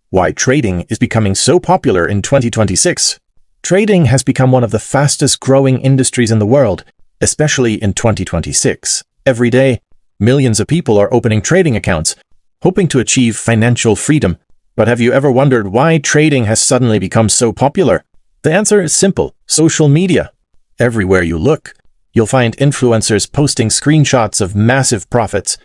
Why trading is becoming so popular in 2026. Trading has become one of the fastest growing industries in the world, especially in 2026. Every day, millions of people are opening trading accounts, hoping to achieve financial freedom. But have you ever wondered why trading has suddenly become so popular? The answer is simple: social media. Everywhere you look, you'll find influencers posting screenshots of massive profits,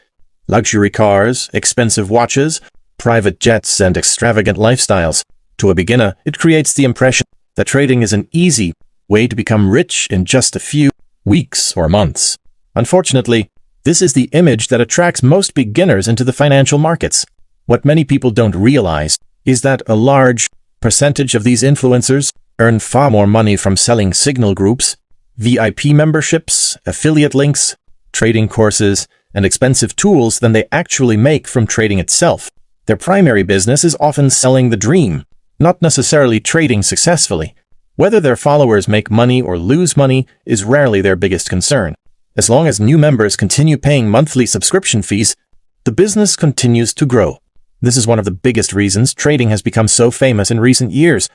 luxury cars, expensive watches, private jets, and extravagant lifestyles. To a beginner, it creates the impression that trading is an easy way to become rich in just a few weeks or months. Unfortunately, this is the image that attracts most beginners into the financial markets. What many people don't realize is that a large percentage of these influencers earn far more money from selling signal groups, VIP memberships, affiliate links, trading courses, and expensive tools than they actually make from trading itself. Their primary business is often selling the dream, not necessarily trading successfully. Whether their followers make money or lose money is rarely their biggest concern. As long as new members continue paying monthly subscription fees, the business continues to grow. This is one of the biggest reasons trading has become so famous in recent years.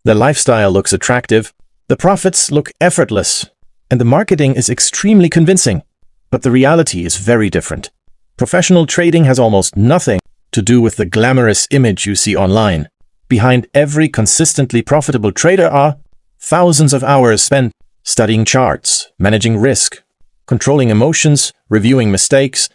The lifestyle looks attractive, the profits look effortless, and the marketing is extremely convincing. But the reality is very different. Professional trading has almost nothing to do with the glamorous image you see online. Behind every consistently profitable trader are thousands of hours spent studying charts, managing risk, controlling emotions, reviewing mistakes,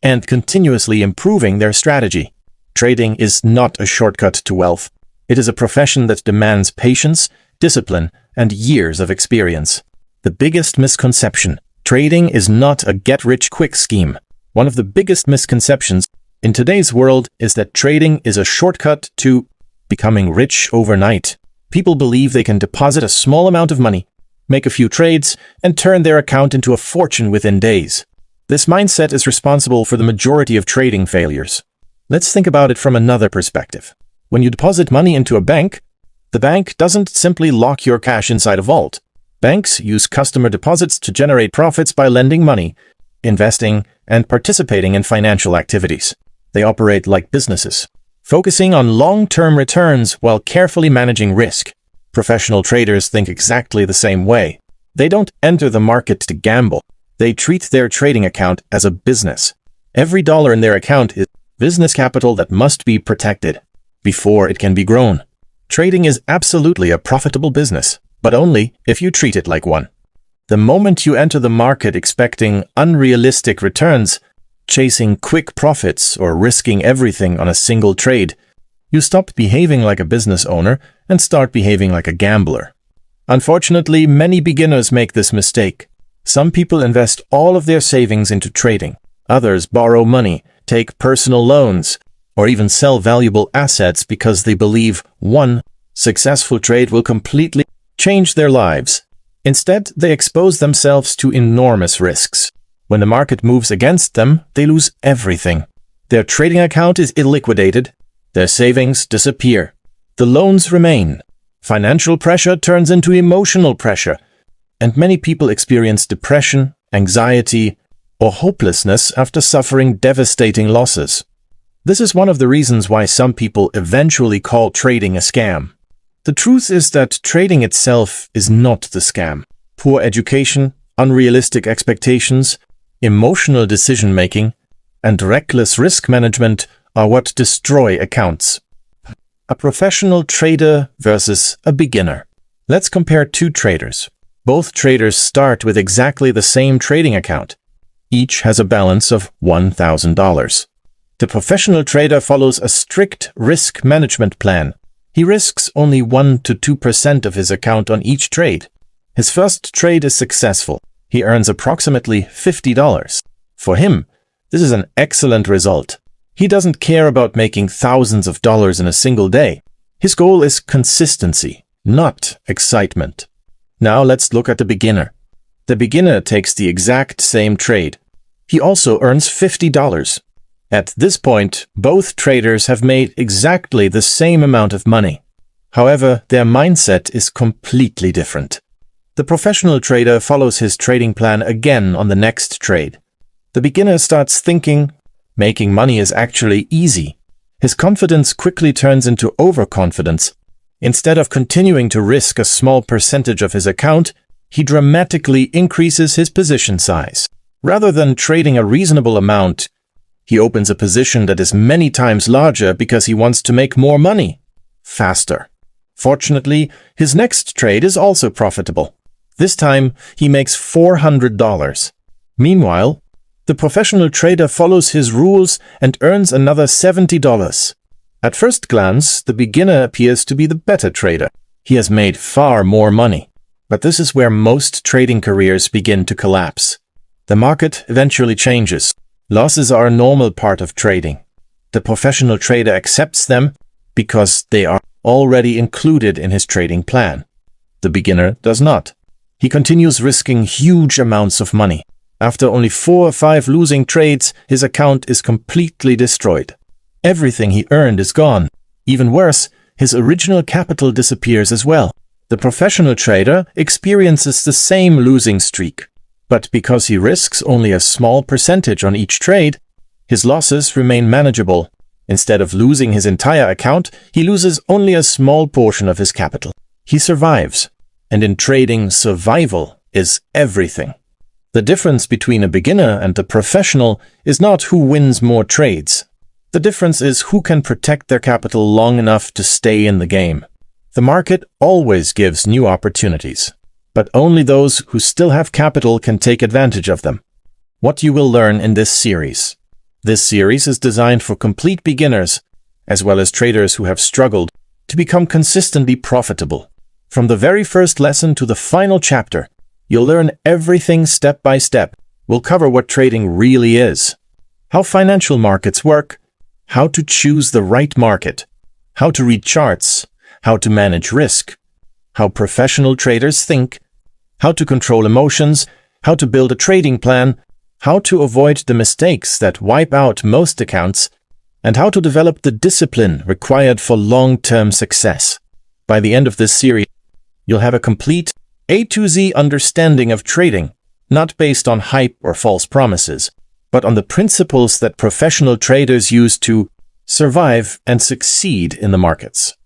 and continuously improving their strategy. Trading is not a shortcut to wealth. It is a profession that demands patience, discipline, and years of experience. The biggest misconception: trading is not a get-rich-quick scheme. One of the biggest misconceptions in today's world is that trading is a shortcut to becoming rich overnight. People believe they can deposit a small amount of money, make a few trades, and turn their account into a fortune within days. This mindset is responsible for the majority of trading failures. Let's think about it from another perspective. When you deposit money into a bank, the bank doesn't simply lock your cash inside a vault. Banks use customer deposits to generate profits by lending money, investing, and participating in financial activities. They operate like businesses, focusing on long-term returns while carefully managing risk. Professional traders think exactly the same way. They don't enter the market to gamble. They treat their trading account as a business. Every dollar in their account is business capital that must be protected before it can be grown. Trading is absolutely a profitable business, but only if you treat it like one. The moment you enter the market expecting unrealistic returns, chasing quick profits, or risking everything on a single trade, you stop behaving like a business owner and start behaving like a gambler. Unfortunately, many beginners make this mistake. Some people invest all of their savings into trading. Others borrow money, take personal loans, or even sell valuable assets because they believe one successful trade will completely change their lives. Instead, they expose themselves to enormous risks. When the market moves against them, they lose everything. Their trading account is illiquidated. Their savings disappear. The loans remain. Financial pressure turns into emotional pressure, and many people experience depression, anxiety, or hopelessness after suffering devastating losses. This is one of the reasons why some people eventually call trading a scam. The truth is that trading itself is not the scam. Poor education, unrealistic expectations, emotional decision-making, and reckless risk management are what destroy accounts. A professional trader versus a beginner. Let's compare two traders. Both traders start with exactly the same trading account. Each has a balance of $1,000. The professional trader follows a strict risk management plan. He risks only 1 to 2% of his account on each trade. His first trade is successful. He earns approximately $50. For him, this is an excellent result. He doesn't care about making thousands of dollars in a single day. His goal is consistency, not excitement. Now let's look at the beginner. The beginner takes the exact same trade. He also earns $50. At this point, both traders have made exactly the same amount of money. However, their mindset is completely different. The professional trader follows his trading plan again on the next trade. The beginner starts thinking, making money is actually easy. his confidence quickly turns into overconfidence. Instead of continuing to risk a small percentage of his account, he dramatically increases his position size. Rather than trading a reasonable amount, he opens a position that is many times larger because he wants to make more money faster. Fortunately, his next trade is also profitable. This time, he makes $400. Meanwhile, the professional trader follows his rules and earns another $70. At first glance, the beginner appears to be the better trader. He has made far more money. But this is where most trading careers begin to collapse. The market eventually changes. Losses are a normal part of trading. The professional trader accepts them because they are already included in his trading plan. The beginner does not. He continues risking huge amounts of money. After only 4 or 5 losing trades, his account is completely destroyed. Everything he earned is gone. Even worse, his original capital disappears as well. The professional trader experiences the same losing streak. But because he risks only a small percentage on each trade, his losses remain manageable. Instead of losing his entire account, he loses only a small portion of his capital. He survives. And in trading, survival is everything. The difference between a beginner and a professional is not who wins more trades. The difference is who can protect their capital long enough to stay in the game. The market always gives new opportunities, but only those who still have capital can take advantage of them. What you will learn in this series. This series is designed for complete beginners, as well as traders who have struggled to become consistently profitable. From the very first lesson to the final chapter, you'll learn everything step by step. We'll cover what trading really is, how financial markets work, how to choose the right market, how to read charts, how to manage risk, how professional traders think, how to control emotions, how to build a trading plan, how to avoid the mistakes that wipe out most accounts, and how to develop the discipline required for long-term success. By the end of this series, you'll have a complete A to Z understanding of trading, not based on hype or false promises, but on the principles that professional traders use to survive and succeed in the markets.